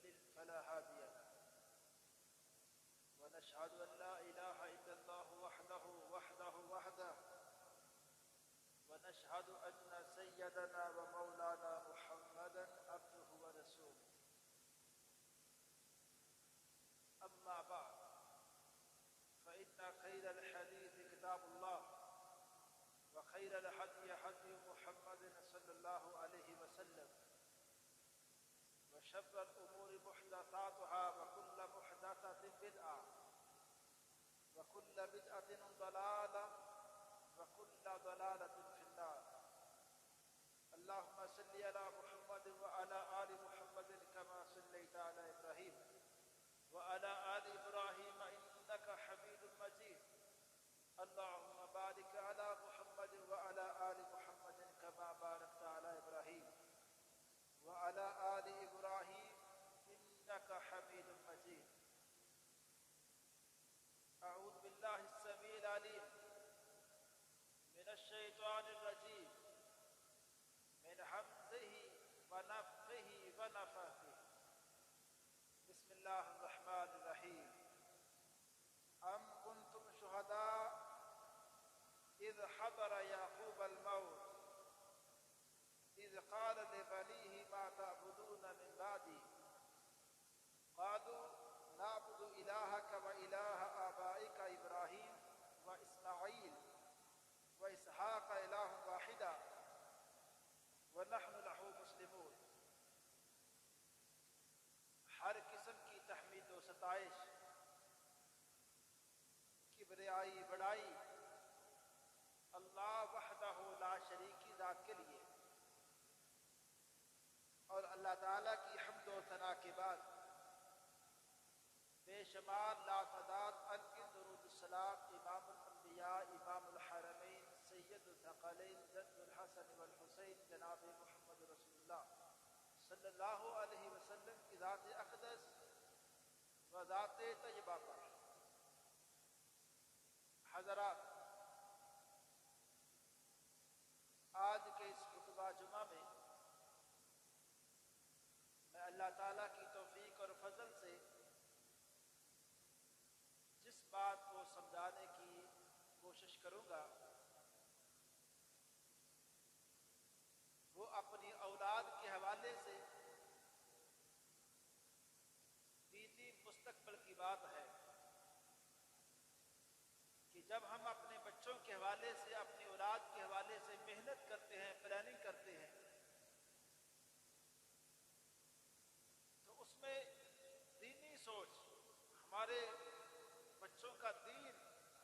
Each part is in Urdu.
يضلل فلا هادي له ونشهد أن لا إله إلا الله وحده ونشهد أن سيدنا ومولانا محمدا عبده ورسوله أما بعد فإن خير الحديث كتاب الله وخير الهدي هدي محمد صلى الله عليه وسلم وشر الأمور محدثاتها وكل محدثة بدعة وكل بدعة ضلالة وكل ضلالة في النار. اللهم صل على محمد وعلى آل محمد كما صليت على إبراهيم وعلى آل إبراهيم إنك حميد مجيد. اللهم بارك على محمد وعلى آل محمد كما باركت على إبراهيم وعلى آل إبراهيم إنك حميد مجيد. أعوذ بالله السميع العليم من الشيطان الرجيم من همزه ونفخه ونفثه. بسم الله الرحمن الرحيم. أم كنتم شهداء إذ حضر يعقوب الموت إذ قال لبنيه ما تعبدون من بعدي قالوا نعبد إلهك وإله آبائك إبراهيم وإسماعيل وإسحاق إله واحدا ونحن له مسلمون. ہر قسم کی تحمید و ستائش، کبریائی بڑائی اللہ وحدہ لا شریک ذات کے لیے، اور اللہ تعالیٰ کی حمد و ثنا کے بعد بے شمار لا تعداد انگن درود السلام امام الانبیاء امام الحرمین سید الثقلین جد الحسن والحسین جناب محمد رسول اللہ صلی اللہ علیہ وسلم کی ذات اقدس و ذات طیبہ پر. حضرات، آج کے اس خطبہ جمعہ میں میں اللہ تعالیٰ کی توفیق اور فضل سے جس بات کو سمجھانے کی کوشش کروں گا وہ اپنی اولاد کے حوالے سے دینی مستقبل کی بات ہے کہ جب ہم اپنے بچوں کے حوالے سے اپنی اولاد کے حوالے سے محنت کرتے ہیں، پلاننگ کرتے ہیں، تو اس میں دینی سوچ، ہمارے بچوں کا دین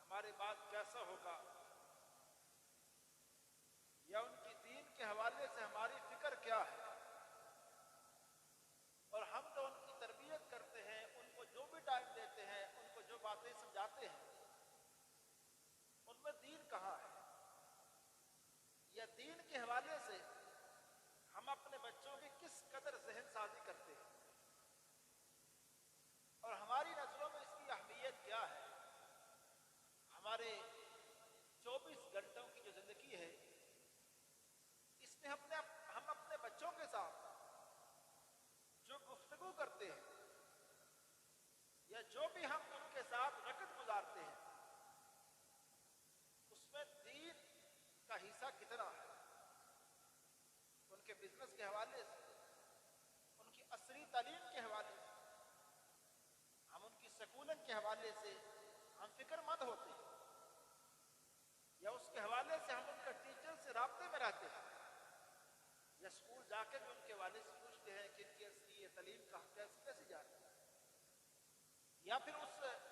ہمارے بعد کیسا ہوگا، یا ان کی دین کے حوالے سے ہماری فکر کیا ہے، اور ہم تو ان کی تربیت کرتے ہیں، ان کو جو بھی ٹائم دیتے ہیں، ان کو جو باتیں سمجھاتے ہیں، ان میں دین کہاں ہے، یا دین کے حوالے سے ہم اپنے بچوں کی کس قدر ذہن سازی کرتے ہیں، اور ہماری نظروں میں اس کی اہمیت کیا ہے. ہمارے 24 گھنٹوں کی جو زندگی ہے، اس میں ہم اپنے بچوں کے ساتھ جو گفتگو کرتے ہیں یا جو بھی ہم ان کے ساتھ وقت گزارتے ہیں، اس میں دین کا حصہ کتنا ہے. ان کے بزنس کے حوالے سے، ان کی عصری تعلیم کے حوالے سے، ہم ان کی سکولن کے حوالے سے ہم فکر مند ہوتے ہیں، یا اس کے حوالے سے ہم ان کا ٹیچر سے رابطے میں رہتے ہیں، یا اسکول جا کے بھی ان کے والد سے پوچھتے ہیں کہ ان کی عصری تعلیم کیسے جا رہی ہے، یا پھر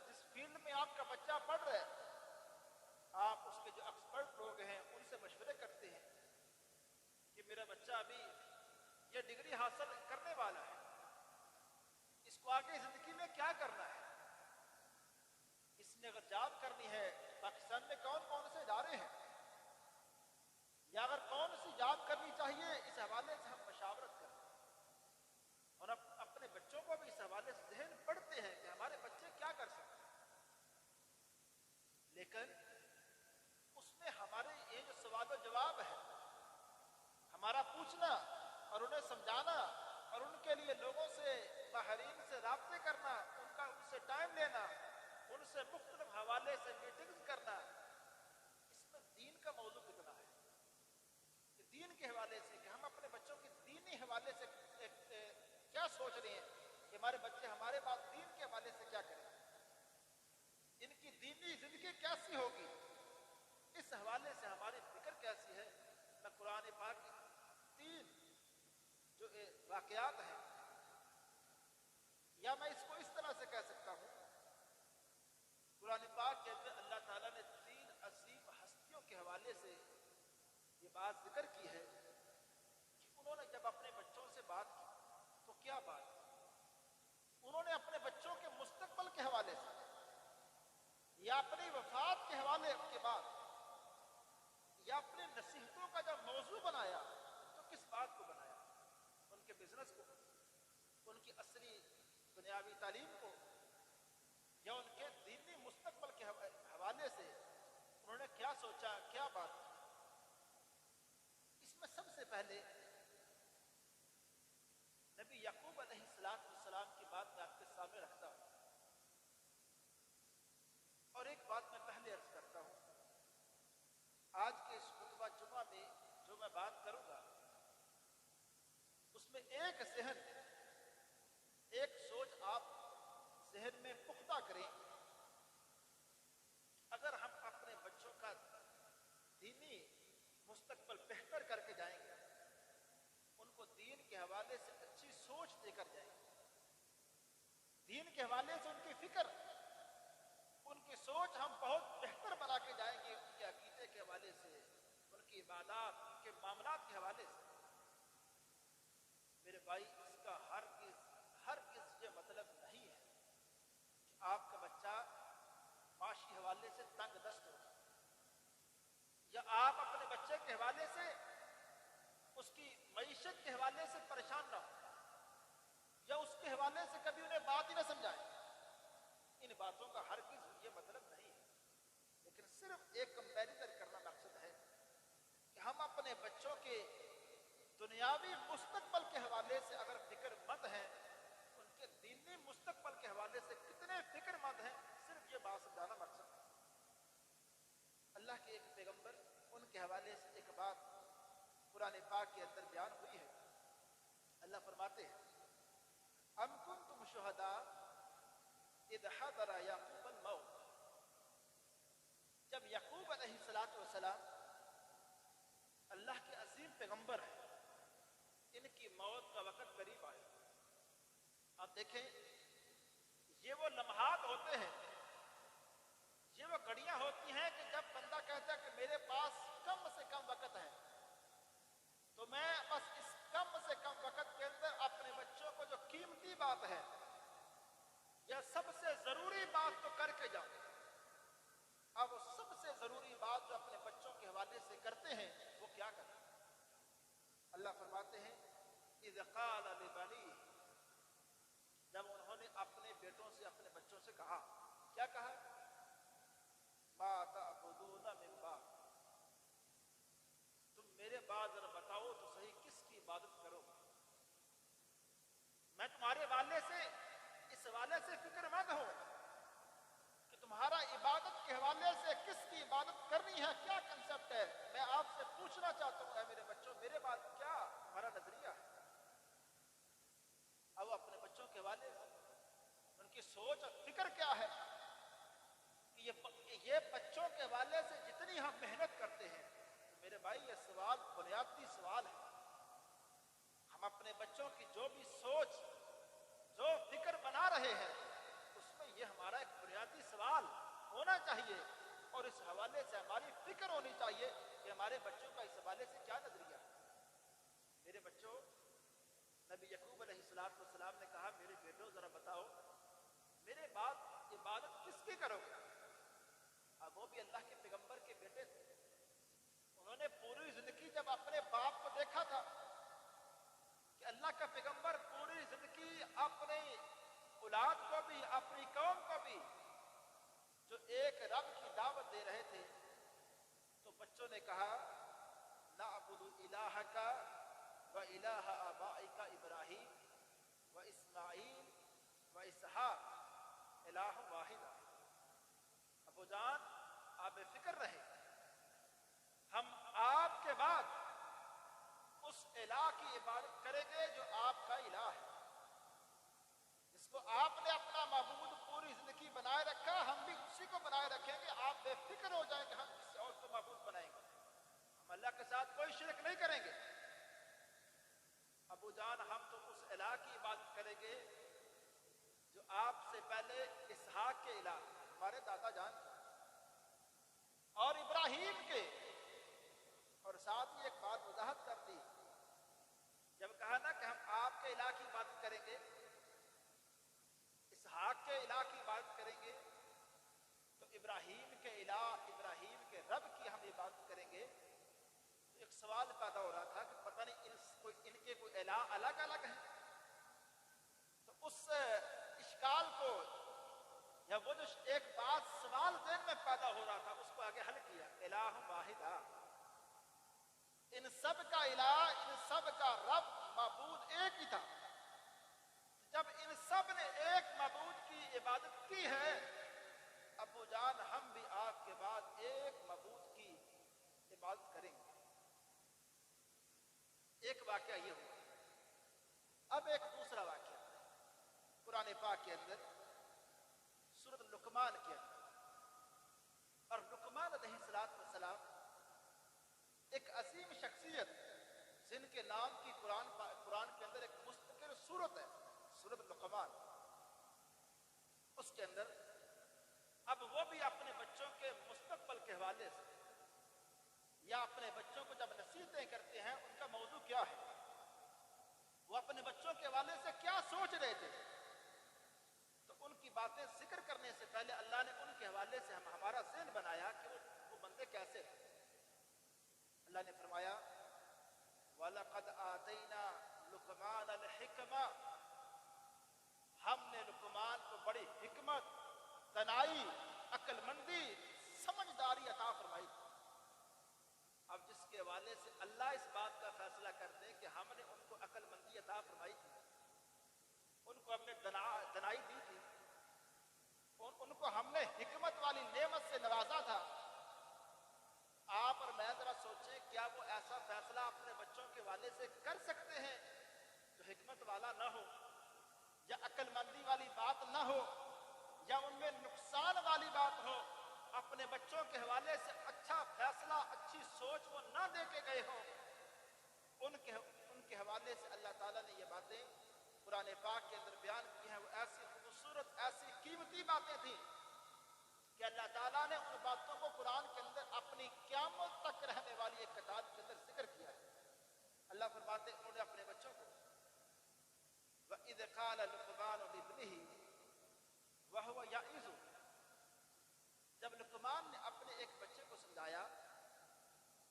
جس فیلڈ میں آپ کا بچہ پڑھ رہا ہے آپ اس کے جو ایکسپرٹ لوگ ہیں ان سے مشورے کرتے ہیں کہ میرا بچہ ابھی یہ ڈگری حاصل کرنے والا ہے، اس کو آگے زندگی میں کیا کرنا ہے، اس نے اگر جاب کرنی ہے پاکستان میں کون کون سے ادارے ہیں، یا اگر کون سی جاب کرنی چاہیے، اس حوالے سے ہم مشاورت کرتے ہیں، اور اپنے بچوں کو بھی اس حوالے سے ذہن پڑھتے ہیں کہ ہمارے بچے کیا کر سکتے ہیں. لیکن اس میں ہمارے یہ جو سوال و جواب ہے، ہمارا پوچھنا اور انہیں سمجھانا اور ان کے لیے لوگوں سے ماہرین سے رابطے کرنا، ان سے ٹائم لینا، ان سے مختلف حوالے سے میٹنگز کرنا، اس میں دین کا موضوع کتنا ہے کہ دین کے حوالے سے، کہ ہم اپنے بچوں کے دینی حوالے سے کیا سوچ رہے ہیں کہ ہمارے بچے ہمارے بعد دین کے حوالے سے کیا کریں، ان کی دینی زندگی کیسی ہوگی، اس حوالے سے ہماری فکر کیسی ہے۔ میں قرآن پاک کی 3 جو واقعات ہیں، یا میں اس کو اس طرح سے کہہ سکتا ہوں، قرآن پاک کے اندر اللہ تعالیٰ نے 3 عظیم ہستیوں کے حوالے سے یہ بات ذکر کی ہے کہ انہوں نے جب اپنے بچوں سے بات کی تو کیا بات کی؟ انہوں نے اپنے بچوں کے مستقبل کے حوالے سے یا اپنی وفات کے حوالے کے بعد یا اپنی نصیحتوں کا جب موضوع بنایا تو کس بات کو بنایا؟ ان کے بزنس کو، ان کی اصلی دنیاوی تعلیم کو، یا ان کے دینی مستقبل کے حوالے سے انہوں نے کیا سوچا، کیا بات کی؟ اس میں سب سے پہلے نبی یعقوب علیہ السلام کی بات میں آپ کے سامنے رکھتا ہوں، اور ایک بات میں پہلے عرض کرتا ہوں، آج کے اس خطبہ جمعہ میں جو میں بات کروں گا اس میں ایک ذہن، ایک سوچ آپ ذہن میں پختہ کریں، اگر ہم اپنے بچوں کا دینی مستقبل بہتر کر کے جائیں گے، ان کو دین کے حوالے سے اچھی سوچ دے کر جائیں گے، دین کے حوالے سے ان کی فکر، ان کی سوچ ہم بہت بہتر بنا کے جائیں گے، ان کے عقیدے کے حوالے سے، ان کی عبادات، ان کے معاملات کے حوالے سے۔ میرے بھائی، اس کا ہرگز یہ مطلب نہیں ہے کہ آپ کا بچہ معاشی حوالے سے تنگ دست ہو، یا آپ اپنے بچے کے حوالے سے اس کی معیشت کے حوالے سے پریشان نہ ہو، یا اس کے حوالے سے کبھی انہیں بات ہی نہ سمجھائیں۔ ان باتوں کا ہرگز یہ مطلب نہیں ہے، لیکن صرف ایک کمپیریزن کرنا مقصد ہے کہ ہم اپنے بچوں کے دنیاوی مستقبل کے حوالے سے اگر فکر مند ہیں، ان کے دینی مستقبل کے حوالے سے کتنے فکر مند ہیں، صرف یہ بات سمجھانا مقصد ہے۔ اللہ کے ایک پیغمبر، ان کے حوالے سے ایک بات قرآن پاک کے اندر بیان ہوئی ہے۔ اللہ فرماتے ہیں، ام کنتم شہداء اذ حضر یعقوب الموت، جب یعقوب علیہ السلام اللہ کے عظیم پیغمبر ہیں، ان کی موت کا وقت قریب آئے۔ آپ دیکھیں، یہ وہ لمحات ہوتے ہیں، یہ وہ گھڑیاں ہوتی ہیں کہ جب بندہ کہتا ہے کہ میرے پاس کم سے کم وقت ہے، تو میں بس اس کم سے کم وقت کے اندر اپنے بچوں کو جو قیمتی بات ہے یا سب سے ضروری بات تو کر کے جاؤں۔ اب وہ سب سے ضروری بات جو اپنے بچوں کے حوالے سے کرتے ہیں وہ کیا کرتے ہیں؟ اللہ فرماتے ہیں، اذ قال لبنیہ، جب انہوں نے اپنے بیٹوں سے، اپنے بچوں سے کہا، کیا کہا؟ ما تعبدون من بعد، تم میرے بعد ذرا بتاؤ تو صحیح کس کی عبادت کرو گے؟ میں تمہارے والے سے اس حوالے سے فکر مند ہوں کہ تمہارا عبادت کے حوالے سے کس کی عبادت کرنی ہے، کیا کنسپٹ ہے۔ میں آپ سے پوچھنا چاہتا ہوں، اے میرے بچوں، میرے بعد کیا تمہارا نظریہ ہے؟ اب اپنے بچوں کے حوالے سے ان کی سوچ اور فکر کیا ہے کہ یہ بچوں کے حوالے سے جتنی ہم محنت کرتے ہیں، میرے بھائی یہ سوال بنیادی سوال ہے۔ ہم اپنے بچوں کی جو بھی سوچ، جو فکر بنا رہے ہیں، اس میں یہ ہمارا ایک بنیادی سوال ہونا چاہیے، اور اس حوالے سے ہماری فکر ہونی چاہیے کہ ہمارے بچوں کا اس حوالے سے کیا نظریہ ہے۔ میرے بچوں، نبی یعقوب علیہ السلام نے کہا، میرے بیٹوں ذرا بتاؤ میرے بعد عبادت کس کی کرو گے؟ اب وہ بھی اللہ کے پیغمبر کے بیٹے تھے، انہوں نے پوری زندگی جب اپنے باپ کو دیکھا تھا کہ اللہ کا پیغمبر پوری زندگی اپنی اولاد کو بھی، اپنی قوم کو بھی جو ایک رب کی دعوت دے رہے تھے، تو بچوں نے کہا، نعبد الہک و الہ آبائک ابراہیم الہ واحد. ابو جان آپ بے فکر رہے، ہم آپ کے بعد اس الہ کی عبادت کریں گے جو آپ کا الہ ہے، جس کو آپ نے اپنا معبود پوری زندگی بنائے رکھا، ہم بھی اسی کو بنائے رکھیں گے. آپ بے فکر ہو جائیں کہ ہم کسی اور کو معبود بنائیں گے، ہم اللہ کے ساتھ کوئی شرک نہیں کریں گے. ابو جان ہم تو اس الہ کی عبادت کریں گے جو آپ سے پہلے اسحاق کے الہ، ہمارے دادا جان اور ابراہیم کے. اور ساتھ ہی ایک بات وضاحت کر دی، جب کہا نا کہ ہم آپ کے الہ کی عبادت کریں گے، اسحاق کے الہ کی عبادت کریں گے، تو ابراہیم کے الہ، ابراہیم کے رب کی ہم عبادت کریں گے. تو ایک سوال پیدا ہو رہا تھا کہ پتہ نہیں ان کے کوئی الہ الگ الگ ہیں. تو اس اشکال کو، یا وہ جو ایک بات سوال ذہن میں پیدا ہو رہا تھا، اس کو آگے حل کیا. الہ واحدہ، ان سب کا الہ، ان سب کا رب، معبود ایک ہی تھا. جب ان سب نے ایک معبود کی عبادت کی ہے، ابو جان ہم بھی آپ کے بعد ایک معبود کی عبادت کریں گے. ایک واقعہ یہ ہوا. اب ایک دوسرا واقعہ قرآن پاک کے اندر سورۃ لقمان کے اندر. اور لقمان علیہ السلام ایک عظیم شخصیت جن کے نام کی قرآن کے اندر ایک مستقل سورت ہے، سورۃ لقمان. اس کے اندر اب وہ بھی اپنے بچوں کے مستقبل کے حوالے سے، یا اپنے بچوں کو جب نصیحتیں کرتے ہیں، ان کا موضوع کیا ہے، وہ اپنے بچوں کے حوالے سے کیا سوچ رہے تھے، تو ان کی باتیں ذکر کرنے سے پہلے اللہ نے ان کے حوالے سے ہمارا ذہن بنایا کہ وہ بندے کیسے ہیں. اللہ نے فرمایا وَلَقَدْ آتَيْنَا لُقْمَانَ الْحِكْمَةَ، ہم نے لقمان کو بڑی حکمت، دانائی، عقل مندی، سمجھداری عطا فرمائی. اب جس کے حوالے سے اللہ اس بات کا فیصلہ کرتے ہیں کہ ہم نے ان کو عقل مندی عطا فرمائی تھی، ان کو ہم نے دانائی دی تھی، ان کو ہم نے حکمت والی نعمت سے نوازا تھا. آپ اور میں ذرا سوچیں، کیا وہ ایسا فیصلہ اپنے بچوں کے حوالے سے کر سکتے ہیں جو حکمت والا نہ ہو، یا عقل مندی والی بات نہ ہو، یا ان میں نقصان والی بات ہو؟ اپنے بچوں کے حوالے سے اچھا فیصلہ، اچھی سوچ وہ نہ دے کے گئے ہوں. ان کے حوالے سے اللہ تعالیٰ نے یہ باتیں قرآن پاک کے اندر بیان کی ہیں. وہ ایسی خوبصورت، ایسی قیمتی باتیں تھیں کہ اللہ تعالیٰ نے ان باتوں کو قرآن کے اندر اپنی قیامت تک رہنے والی ایک کتاب کے اندر ذکر کیا ہے. اللہ فرماتے انہوں نے اپنے بچوں کو وَإِذْ قَالَ لُقْمَانُ لِابْنِهِ وَهُوَ يَعِظُهُ، جب لقمان نے اپنے ایک بچے کو سمجھایا،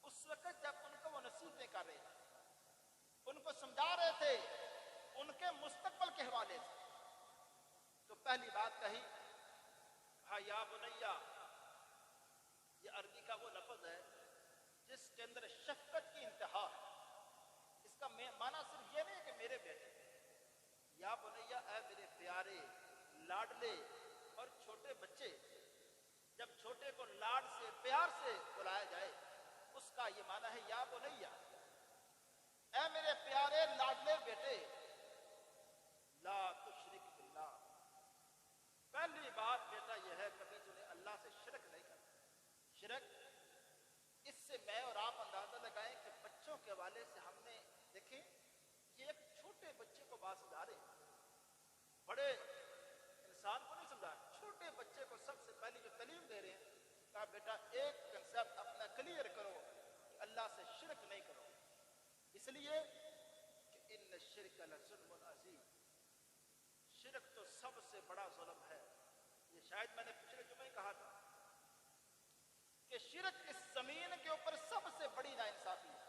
اس وقت جب ان کو وہ نصیحتیں کر رہے تھے، ان کو سمجھا رہے تھے ان کے مستقبل کے حوالے سے، تو پہلی بات کہی یا بنیا. یہ عربی کا وہ لفظ ہے جس کے اندر شفقت کی انتہا ہے. اس کا معنی صرف یہ نہیں کہ میرے بیٹے، یا بنیا، اے میرے پیارے، لاڈلے اور چھوٹے بچے. جب چھوٹے کو لاڈ سے، پیار سے بلایا جائے، اس کا یہ معنی ہے یا بنیا، اے میرے پیارے لاڈلے بیٹے، لا تشرک باللہ. پہلی بات بیٹا یہ ہے، کبھی تمہیں اللہ سے شرک نہیں کرنا. شرک، اس سے میں اور آپ اندازہ لگائیں کہ بچوں کے حوالے سے ہم نے دیکھیں، یہ ایک چھوٹے بچے کو بات سمجھا رہے ہیں، بڑے انسان کو نہیں سمجھا. چھوٹے بچے کو سب سے پہلی جو تعلیم دے رہے ہیں، کہا بیٹا ایک کنسپٹ اپنا کلیئر کرو کہ اللہ سے شرک نہیں کرو، اس لیے کہ ان الشرک لظلم عظیم، شرک تو سب سے بڑا ظلم ہے. یہ شاید میں نے پچھلے جمعے کہا تھا کہ شرک اس زمین کے اوپر سب سے بڑی ناانصافی ہے.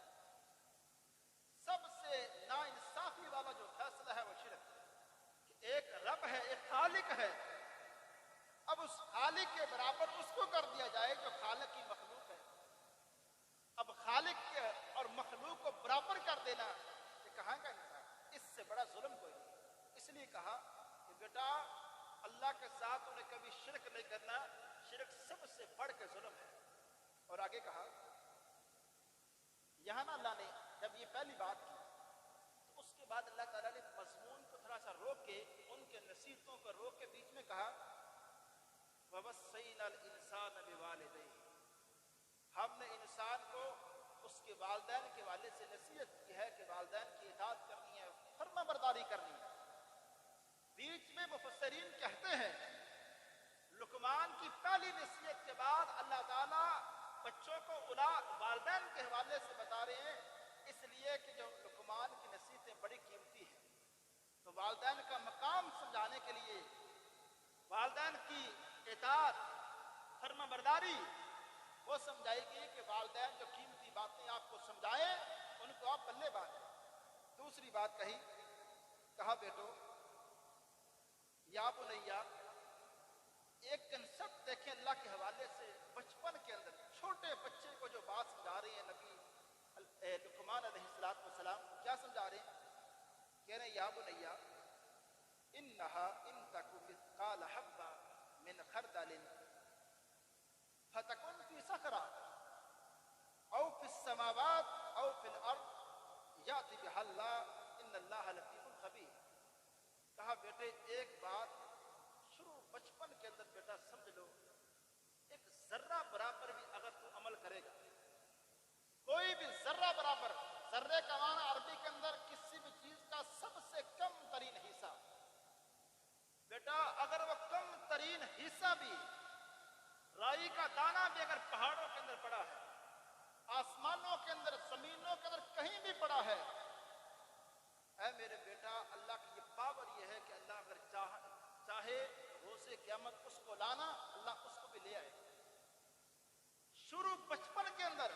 سب سے ناانصافی والا جو فیصلہ ہے وہ شرک ہے کہ ایک رب ہے، ایک خالق ہے، اب اس خالق کے برابر اس کو کر دیا جائے جو خالق کی مخلوق ہے. اب خالق کے اور مخلوق کو برابر کر دینا، یہ کہاں کا انصاف؟ اس سے بڑا ظلم کوئی نہیں. اس لیے کہا کہ بیٹا اللہ کے ساتھ انہیں کبھی شرک نہیں کرنا، شرک سب سے بڑھ کے ظلم ہے۔ اور آگے کہا، یہاں نہ اللہ نے جب یہ پہلی بات کی تو اس کے بعد اللہ تعالیٰ نے مضمون کو تھوڑا سا روک کے، ان کے نصیحتوں کو روک کے بیچ میں کہا وَوَصَّيْنَا الْإِنسَانَ بِوَالِدَيْهِ، ہم نے انسان کو اس کے والدین کے والے سے نصیحت کی ہے کہ والدین کی اطاعت کرنی ہے، فرما برداری کرنی ہے۔ بیچ میں مفسرین کہتے ہیں لقمان کی پہلی نصیحت کے بعد اللہ تعالیٰ بچوں کو والدین کے حوالے سے بتا رہے ہیں، اس لیے کہ جو لقمان کی نصیحتیں بڑی قیمتی ہیں، تو والدین کا مقام سمجھانے کے لیے والدین کی اطاعت فرما برداری وہ سمجھائے گی کہ والدین جو قیمتی باتیں آپ کو سمجھائیں ان کو آپ بلے باندھیں۔ دوسری بات کہی، کہا بیٹو یا بنیا، ایک کنسپٹ دیکھیں اللہ کے حوالے سے بچپن کے اندر چھوٹے بچے کو جو بات سمجھا رہے ہیں نبی لقمان علیہ السلام، کیا سمجھا رہے ہیں؟ کہہ رہے ہیں یا بنیا انہا ان تک مثقال حبہ من خردل فتکن فی صخرہ او فی السماوات او فی الارض یأتی بہا اللہ ان اللہ لطیف خبیر۔ کہا بیٹے ایک بات شروع بچپن کے اندر بیٹا سمجھ لو، ایک ذرہ برابر بھی اگر تو عمل کرے گا، کوئی بھی ذرہ برابر، ذرے کا معنی عربی کے اندر کسی بھی چیز کا سب سے کم ترین حصہ، بیٹا اگر وہ کم ترین حصہ بھی، رائی کا دانہ بھی اگر پہاڑوں کے اندر پڑا ہے، آسمانوں کے اندر، زمینوں کے اندر کہیں بھی پڑا ہے، اے میرے بیٹا اللہ کی یہ پاور یہ ہے کہ اللہ اگر چاہے روز قیامت اس کو لانا، اللہ اس کو بھی لے آئے۔ شروع بچپن کے اندر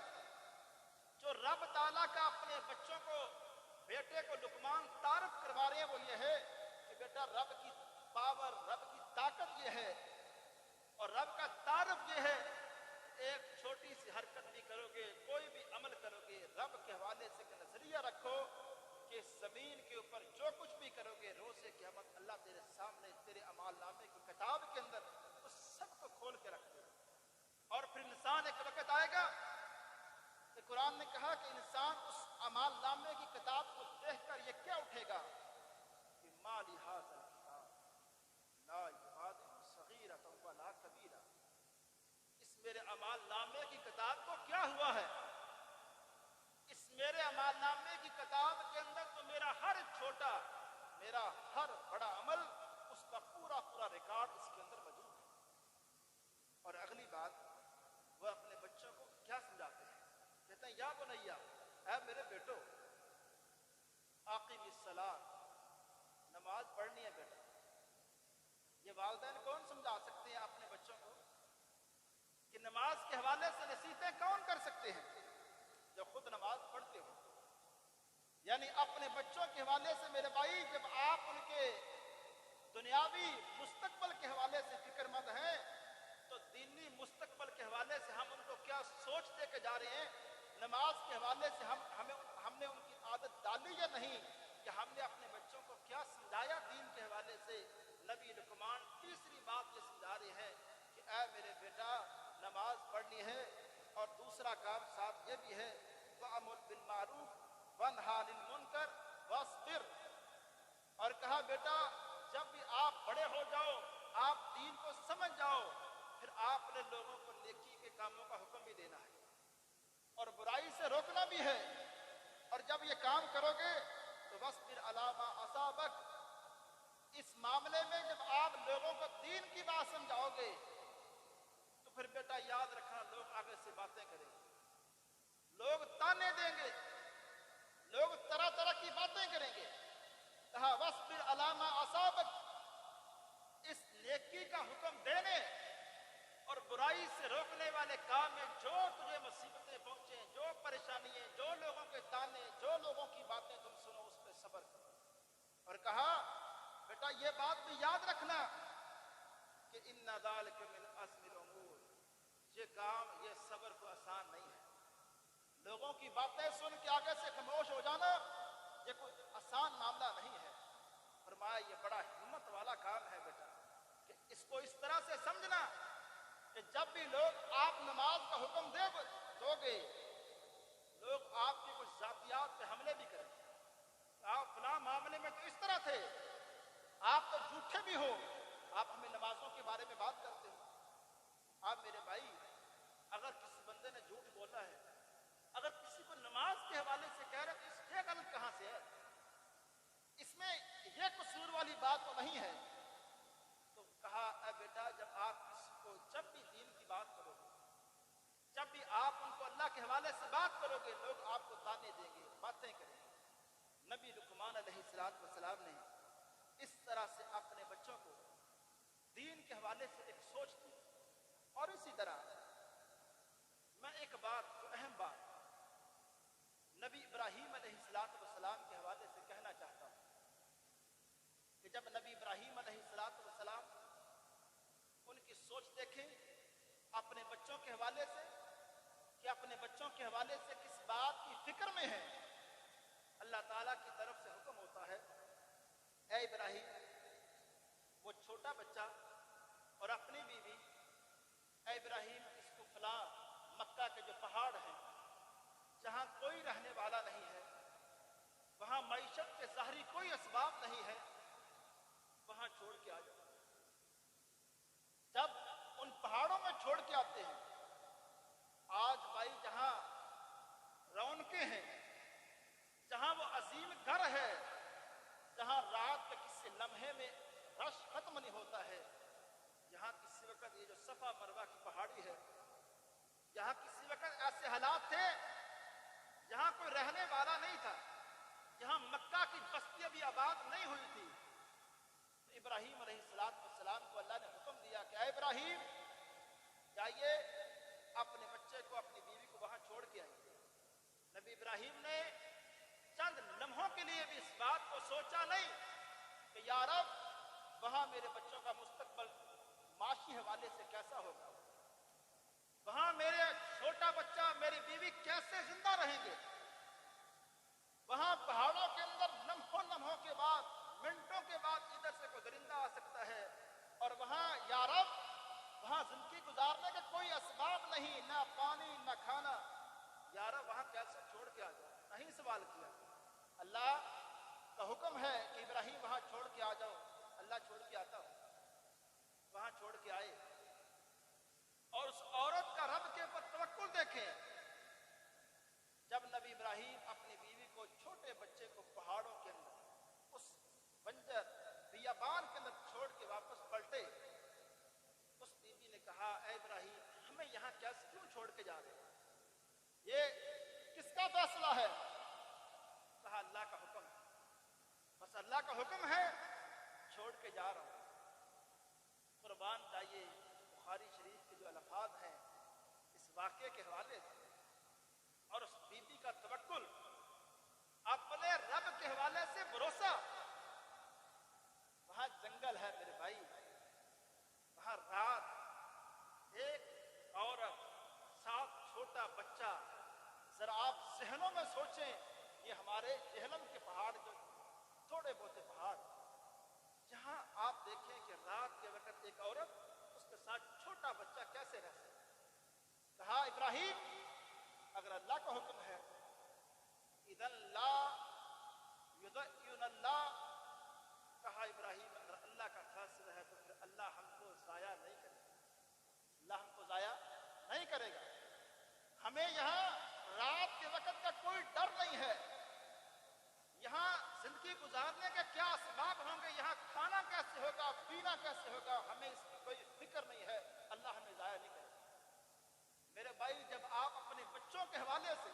جو رب تعالیٰ کا اپنے بچوں کو، بیٹے کو لقمان تعارف کروا رہے ہیں وہ یہ ہے کہ بیٹا رب کی پاور، رب کی طاقت یہ ہے، اور رب کا تعارف یہ ہے، ایک چھوٹی سی حرکت بھی کرو گے، کوئی بھی عمل کرو گے، رب کے حوالے سے ایک نظریہ رکھو کہ زمین کے اوپر جو کچھ بھی کرو گے روز قیامت اللہ تیرے سامنے تیرے اعمال نامے کی کتاب کے اندر اس سب کو کھول کے رکھ دے۔ اور پھر انسان ایک وقت آئے گا کہ قرآن نے کہا کہ انسان اس اعمال نامے کی کتاب کو دیکھ کر یہ کیا اٹھے گا کہ ما لہذا الکتاب لا یغادر صغیرۃ ولا کبیرہ، اس میرے اعمال نامے کی کتاب کو کیا ہوا ہے؟ اس میرے اعمال نامے کی کتاب کے اندر تو میرا ہر چھوٹا، میرا ہر بڑا عمل، اس کا پورا پورا ریکارڈ اس کے اندر موجود ہے۔ اور اگلی بات وہ اپنے بچوں کو کیا سمجھاتے ہیں؟ کہتے ہیں یا بنیا، اے میرے بیٹو، اقیم الصلاۃ، نماز پڑھنی ہے بیٹا۔ یہ والدین کون سمجھا سکتے ہیں اپنے بچوں کو کہ نماز کے حوالے سے نصیحتیں کون کر سکتے ہیں؟ جو خود نماز پڑھتے ہو۔ یعنی اپنے بچوں کے حوالے سے میرے بھائی، جب آپ ان کے دنیاوی مستقبل کے حوالے سے فکر مند ہیں تو دینی مستقبل کے حوالے سے ہم ان کو کیا سوچ دے کے جا رہے ہیں؟ نماز کے حوالے سے ہم نے ان کی عادت ڈالی یا نہیں، کہ ہم نے اپنے بچوں کو کیا سمجھایا دین کے حوالے سے؟ نبی لقمان تیسری بات یہ سمجھا رہے ہیں کہ اے میرے بیٹا نماز پڑھنی ہے، اور دوسرا کام ساتھ یہ بھی ہے وَأَمُرْ بِالْمَعْرُوفِ وَانْهَ عَنِ الْمُنْكَرِ وَاصْبِرْ۔ اور کہا بیٹا جب بھی آپ بڑے ہو جاؤ، آپ دین کو سمجھ جاؤ، پھر آپ نے لوگوں کو نیکی کے کاموں کا حکم بھی دینا ہے اور برائی سے روکنا بھی ہے۔ اور جب یہ کام کرو گے تو وَاصْبِرْ عَلَىٰ مَا أَصَابَكَ، اس معاملے میں جب آپ لوگوں کو دین کی بات سمجھاؤ گے تو پھر بیٹا یاد رکھنا لوگ آگے سے باتیں کریں گے، لوگ تانے دیں گے، لوگ طرح طرح کی باتیں کریں گے۔ کہا وَاصْبِرْ عَلَىٰ مَا أَصَابَكَ، اس نیکی کا حکم دینے اور برائی سے روکنے والے کام میں جو تجھے مصیبتیں پہنچیں، جو پریشانیاں، جو لوگوں کے تانے، جو لوگوں کی باتیں تم سنو، اس پہ صبر کرو۔ اور کہا بیٹا یہ بات بھی یاد رکھنا کہ إِنَّ ذَلِكَ مِنْ عَزْمِ الْأُمُورِ، یہ کام، یہ صبر کو آسان نہیں ہے۔ لوگوں کی باتیں سن کے آگے سے خاموش ہو جانا یہ کوئی آسان معاملہ نہیں ہے۔ فرمایا یہ بڑا ہمت والا کام ہے بیٹا، اس کو اس طرح سے سمجھنا کہ جب بھی لوگ آپ نماز کا حکم دو گے، لوگ آپ کی کچھ ذاتیات پہ حملے بھی کریں گے، آپ فلاں معاملے میں تو اس طرح تھے، آپ تو جھوٹے بھی ہو، آپ ہمیں نمازوں کے بارے میں بات کرتے ہو۔ آپ میرے بھائی، اگر کسی بندے نے جھوٹ بولا ہے، اگر کسی کو نماز کے حوالے سے کہہ رہے تو اس یہ غلط کہاں سے ہے؟ اس میں یہ قصور والی بات تو نہیں ہے۔ تو کہا اے بیٹا، جب آپ کسی کو جب بھی دین کی بات کرو گے، جب بھی آپ ان کو اللہ کے حوالے سے بات کرو گے، لوگ آپ کو تانے دیں گے، باتیں کریں گے۔ نبی لقمان علیہ السلام نے اس طرح سے اپنے بچوں کو دین کے حوالے سے ایک سوچ دی۔ اور اسی طرح میں ایک بات، جو اہم بات نبی ابراہیم علیہ السلام کے حوالے سے کہنا چاہتا ہوں کہ جب نبی ابراہیم علیہ السلام ان کی سوچ دیکھیں اپنے بچوں کے حوالے سے، کہ اپنے بچوں کے حوالے سے کس بات کی فکر میں ہے، اللہ تعالیٰ کی طرف سے حکم ہوتا ہے، اے ابراہیم، وہ چھوٹا بچہ اور اپنی بیوی، اے ابراہیم، اس کو فلاں مکہ کے جو پہاڑ ہیں جہاں کوئی رہنے والا نہیں ہے، وہاں معیشت کے ظاہری کوئی اسباب نہیں ہے، وہاں چھوڑ کے آ جاؤ۔ جب ان پہاڑوں میں چھوڑ کے آتے ہیں، آج بھائی جہاں رونقیں ہیں، جہاں وہ عظیم گھر ہے، جہاں رات کے کسی لمحے میں رش ختم نہیں ہوتا ہے، یہاں کسی وقت یہ جو صفا مروہ کی پہاڑی ہے، یہاں کسی وقت ایسے حالات تھے جہاں کوئی رہنے والا نہیں تھا، جہاں مکہ کی بستیاں بھی آباد نہیں ہوئی تھی۔ تو ابراہیم علیہ السلام کو اللہ نے حکم دیا کہ اے ابراہیم، جائیے اپنے بچے کو، اپنی بیوی کو وہاں چھوڑ کے آئیے۔ نبی ابراہیم نے چند لمحوں کے لیے بھی اس بات کو سوچا نہیں کہ یا رب، وہاں میرے بچوں کا مستقبل معاشی حوالے سے کیسا ہوگا، وہاں میرے چھوٹا بچہ، میری بیوی کیسے زندہ رہیں گے، وہاں پہاڑوں کے اندر لمحوں کے بعد، منٹوں کے بعد ادھر سے کوئی درندہ آ سکتا ہے، اور وہاں یا رب، وہاں زندگی گزارنے کے کوئی اسباب نہیں، نہ پانی نہ کھانا، یا رب وہاں کیسے چھوڑ کے آ جاؤ؟ نہیں سوال کیا، اللہ کا حکم ہے کہ ابراہیم وہاں چھوڑ کے آ جاؤ۔ اللہ چھوڑ کے آتا ہو، وہاں چھوڑ کے آئے، اور اس عورت کا رب کے اوپر توکل دیکھیں۔ جب نبی ابراہیم اپنی بیوی کو، چھوٹے بچے کو پہاڑوں کے اندر اس بنجر بیابان کے اندر چھوڑ کے واپس پلٹے، اس بیوی نے کہا اے ابراہیم، ہمیں یہاں کیوں چھوڑ کے جا رہے ہیں؟ یہ کس کا فیصلہ ہے؟ کہا اللہ کا حکم ہے، بس اللہ کا حکم ہے، چھوڑ کے جا رہا ہوں۔ قربان جائیے بخاری شریف کے جو الفاظ ہیں اس واقعے کے حوالے سے، اور اس بیوی کا توکل، اپنے رب کے حوالے سے بھروسہ۔ وہاں جنگل ہے میرے بھائی، وہاں رات، ایک عورت، ساتھ چھوٹا بچہ، ذرا آپ ذہنوں میں سوچیں، یہ ہمارے جہلم کے پہاڑ، جو تھوڑے بہت پہاڑ، جہاں آپ دیکھیں کہ رات کے وقت ایک عورت، اس کے ساتھ چھوٹا بچہ کیسے رہ سکتا؟ کہا ابراہیم، اگر اللہ کا حکم ہے، اذن لا یضیعن اللہ، کہا ابراہیم اگر اللہ کا فیصلہ ہے تو پھر اللہ ہم کو ضائع نہیں کرے گا، اللہ ہم کو ضائع نہیں کرے گا۔ ہمیں یہاں رات کے وقت کا کوئی ڈر نہیں ہے، یہاں زندگی گزارنے کے کیا اسباب ہوں گے، یہاں کھانا کیسے ہوگا، پینا کیسے ہوگا، ہمیں اس کی کوئی فکر نہیں ہے، اللہ ہمیں ضائع نہیں کرے گا۔ میرے بھائی، جب آپ اپنے بچوں کے حوالے سے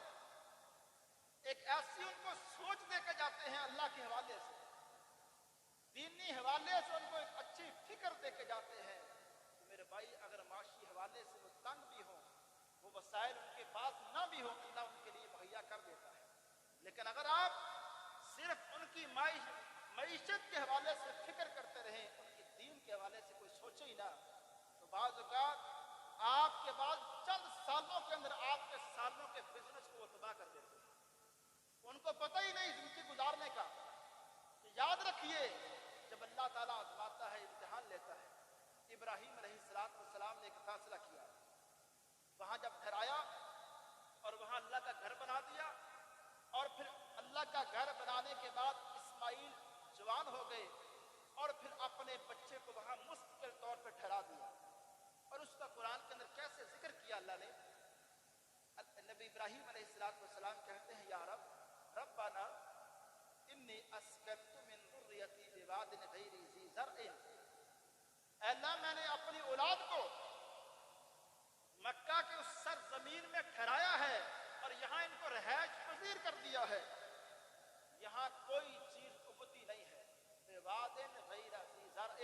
ایک ایسی ان کو سوچ دے کے جاتے ہیں، اللہ کے حوالے سے، دینی حوالے سے ان کو ایک اچھی فکر دے کے جاتے ہیں، تو میرے بھائی اگر معاشی حوالے سے وہ تنگ بھی ہوں، وہ وسائل ان کے پاس نہ بھی ہوں، اللہ ان کے لیے مہیا کر دیتا ہے۔ لیکن اگر آپ صرف ان کی معیشت کے حوالے سے فکر کرتے رہیں، ان کی دین کے حوالے سے کوئی سوچے ہی نہ، تو بعض اوقات آپ کے بعد چند سالوں کے اندر آپ کے سالوں کے بزنس کو وہ تباہ کر دیتے ہیں۔ ان کو پتہ ہی نہیں زندگی گزارنے کا۔ یاد رکھیے، جب اللہ تعالیٰ آزماتا ہے، امتحان لیتا ہے، ابراہیم علیہ السلام نے ایک فیصلہ کیا، وہاں جب ٹھہرایا اور وہاں اللہ کا گھر بنا دیا، اور پھر اللہ کا گھر بنانے کے بعد اسماعیل جوان ہو گئے، اور پھر اپنے بچے کو وہاں مستقل طور پہ ٹھہرا دیا، اور اس کا قرآن کے اندر کیسے ذکر کیا اللہ نے؟ نبی ابراہیم علیہ السلام کہتے ہیں، یا رب ربنا انی اسکنت من ذریتی بواد غیر ذی زرع، اے اللہ میں نے اپنی اولاد کو مکہ کے اس سرزمین میں ٹھہرایا ہے اور یہاں ان کو رہائش پذیر کر دیا ہے، یہاں کوئی چیز اگتی نہیں ہے، بواد غیر ذی زرع،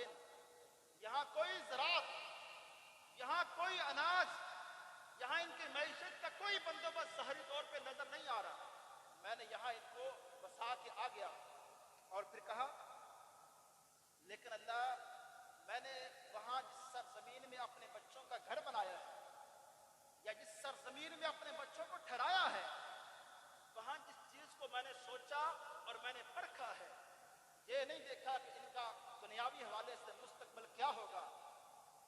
یہاں کوئی زراعت، یہاں کوئی اناج، یہاں ان کی معیشت کا کوئی بندوبست ظاہری طور پہ نظر نہیں آ رہا، میں نے یہاں ان کو بسا کے آ گیا۔ اور پھر کہا لیکن اللہ میں نے وہاں جس سرزمین میں اپنے بچوں کا گھر بنایا ہے، یا جس سرزمین میں اپنے بچوں کو ٹھہرایا ہے، وہاں جس چیز کو میں نے سوچا اور میں نے پرکھا ہے، یہ نہیں دیکھا کہ ان کا دنیاوی حوالے سے مستقبل کیا ہوگا،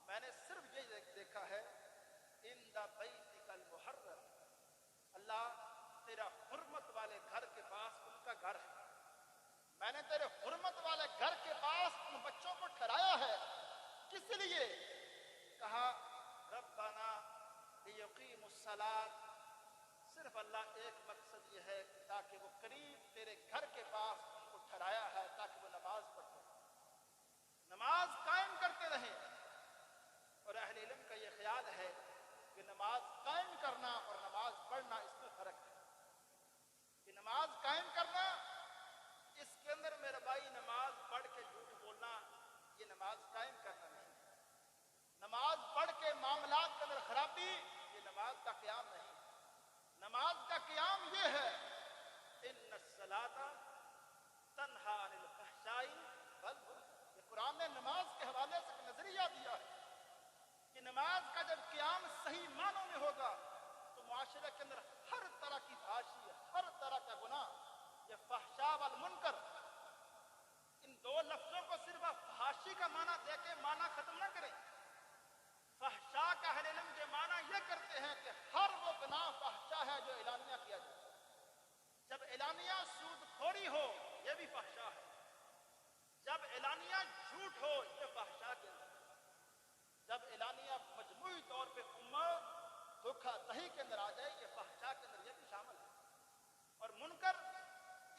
میں نے صرف یہ دیکھا ہے عند بیتک المحرم، اللہ تیرا حرمت والے گھر کے پاس ان کا گھر ہے، میں نے تیرے حرمت والے گھر کے پاس ان بچوں کو ٹھہرایا ہے، کس لیے؟ کہا ربنا لیقیموا الصلاۃ، صرف اللہ ایک مقصد یہ ہے تاکہ وہ قریب تیرے گھر کے پاس ان کو ٹھہرایا ہے تاکہ وہ نماز پڑھتے رہیں، نماز قائم کرتے رہیں۔ اور اہل علم کا یہ خیال ہے کہ نماز قائم کرنا اور نماز پڑھنا اس میں فرق ہے، کہ نماز قائم کرنا اس کے اندر میرے بھائی نماز پڑھ کے جھوٹ بولنا یہ نماز قائم کرنا نہیں، نماز پڑھ کے معاملات کے اندر خرابی یہ نماز کا قیام نہیں، نماز کا قیام یہ ہے ان الصلاۃ تنہی عن الفحشاء والمنکر، یہ قرآن نے نماز کے حوالے سے ایک نظریہ دیا ہے کہ نماز کا جب قیام صحیح معنوں میں ہوگا تو معاشرے کے اندر ہر طرح کی فحاشی، ہر طرح کا گناہ، یہ فحشاء والمنکر، ان دو لفظوں کو صرف آپ فحاشی کا معنی دے کے معنی ختم نہ کریں، فحشاء کا اہل علم کے معنی یہ کرتے ہیں کہ ہر وہ گناہ فحشاء ہے جو اعلانیہ کیا جائے، جب اعلانیہ سود خوری ہو یہ بھی فحشاء ہے، جب اعلانیہ جھوٹ ہو یہ فحشاء کے اندر، جب اعلانیہ مجموعی طور پہ امت دھوکہ دہی کے اندر آ جائے یہ فحشاء کے اندر یہ بھی شامل ہے۔ اور منکر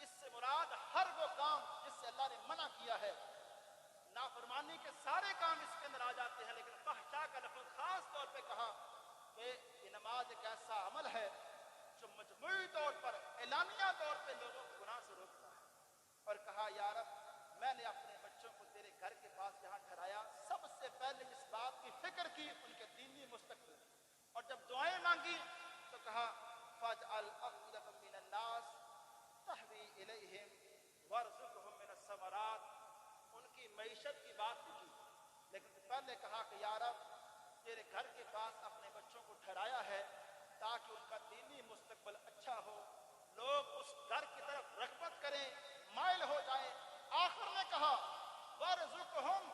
اس سے مراد ہر وہ کام جس سے اللہ نے منع کیا ہے، نافرمانی کے سارے کام اس کے اندر آ جاتے ہیں، لیکن فحشاء کا لفظ خاص طور پہ کہا کہ یہ نماز ایک ایسا عمل ہے جو مجموعی طور پر اعلانیہ طور پہ لوگوں کو گناہ سے روکتا ہے، اور کہا یا رب میں نے اپنے بچوں کو تیرے گھر کے پاس یہاں ٹھہرایا، سب سے پہلے اس بات کی فکر کی ان کے دینی مستقبل، اور جب دعائیں مانگی تو کہا فاجعل افئدۃ من الناس تہوی الیہم وارزقہم من الثمرات، ان کی معیشت کی بات بھی کی، لیکن پہلے کہا کہ یا رب تیرے گھر کے پاس اپنے بچوں کو ٹھہرایا ہے تاکہ ان کا دینی مستقبل اچھا ہو، لوگ اس گھر کی طرف رغبت کریں، مائل ہو جائیں۔ آخر میں کہا وارزقہم،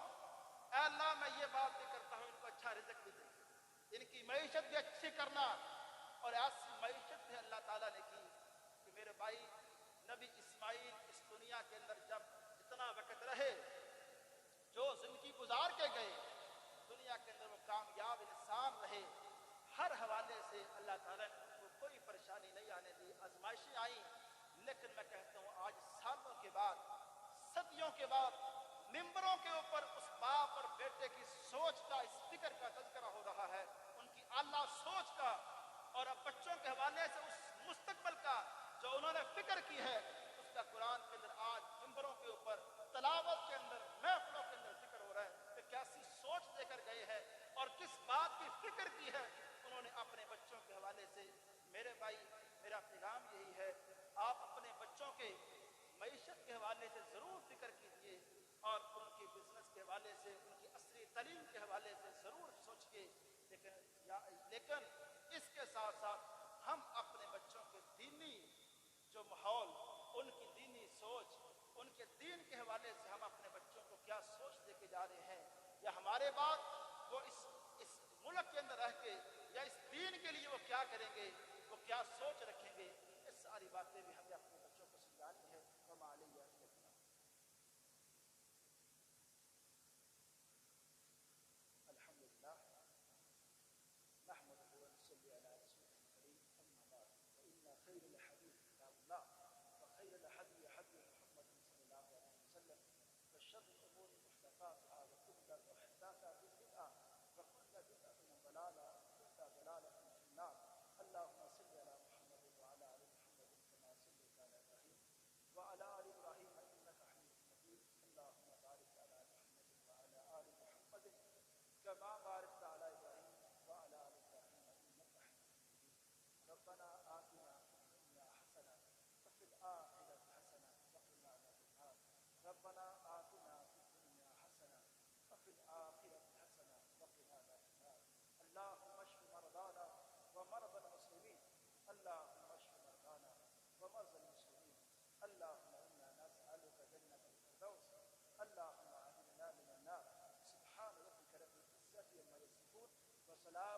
اے اللہ میں یہ بات بھی کرتا ہوں ان کو اچھا رزق بھی دے، ان کی معیشت بھی اچھی کرنا، اور ایسی معیشت بھی اللہ تعالیٰ نے کی کہ میرے بھائی نبی اسماعیل اس دنیا کے اندر جب جتنا وقت رہے، جو زندگی گزار کے گئے، دنیا کے اندر وہ کامیاب انسان رہے، ہر حوالے سے اللہ تعالیٰ نے ان کو کوئی پریشانی نہیں آنے دی، آزمائشیں آئیں، لیکن میں کہتا ہوں آج سالوں کے بعد، صدیوں کے بعد ممبروں کے اوپر اس باپ اور بیٹے کی سوچ کا، اس فکر کا تذکرہ ہو رہا ہے، ان کی اعلیٰ سوچ کا، اور اب بچوں کے حوالے سے اس مستقبل کا جو انہوں نے فکر کی ہے اس کا قرآن کے اندر آج ممبروں کے اوپر، تلاوت کے اندر، محفلوں کے اندر ذکر ہو رہا ہے کہ کیسی سوچ دے کر گئے ہیں اور کس بات کی فکر کی ہے انہوں نے اپنے بچوں کے حوالے سے۔ میرے بھائی میرا پیغام یہی ہے، آپ اپنے بچوں کے معیشت کے حوالے سے ضرور فکر کیجئے، اور ان کی بزنس کے حوالے سے، ان کی عصری تعلیم کے حوالے سے ضرور سوچئے، لیکن اس کے ساتھ ساتھ ہم اپنے بچوں کے دینی جو ماحول، ان کی دینی سوچ، ان کے دین کے حوالے سے ہم اپنے بچوں کو کیا سوچ دے کے جا رہے ہیں، یا ہمارے بعد ملک کے اندر رہ کے یا اس دین کے لیے وہ کیا کریں گے، وہ کیا سوچ رکھیں گے، یہ ساری باتیں بھی ہمیں اپنے بچوں کو سمجھانی ہے. وما علیہ الا البلاغ. الحمد للہ نحمده ونصلي على رسوله الكريم. اما بعد فان خير الحديث كتاب الله وخير الهدي هدي محمد صلى الله عليه وسلم وشر الامور محدثاتها وكل محدثات بدعه وكل بدعه ضلاله وكل ضلاله في النار. اللهم صل على محمد وعلى ال محمد كما صليت على ابراهيم وعلى ال ابراهيم انك حميد مجيد. اللهم بارك على محمد وعلى ال محمد كما باركت على ابراهيم وعلى ال ابراهيم انك حميد مجيد. ربنا آتنا في الدنيا حسنه وفي الاخره حسنه وقنا عذاب النار. ربنا آتنا في الدنيا حسنه وفي الاخره حسنه وقنا عذاب النار. اللهم اشف مرضانا ومرضى المسلمين. اللهم اشف مرضانا ومرضى المسلمين. اللهم انا نسالك جنه الفردوس. اللهم اجرنا من النار. سبحان ربك رب العزه عما يصفون وسلام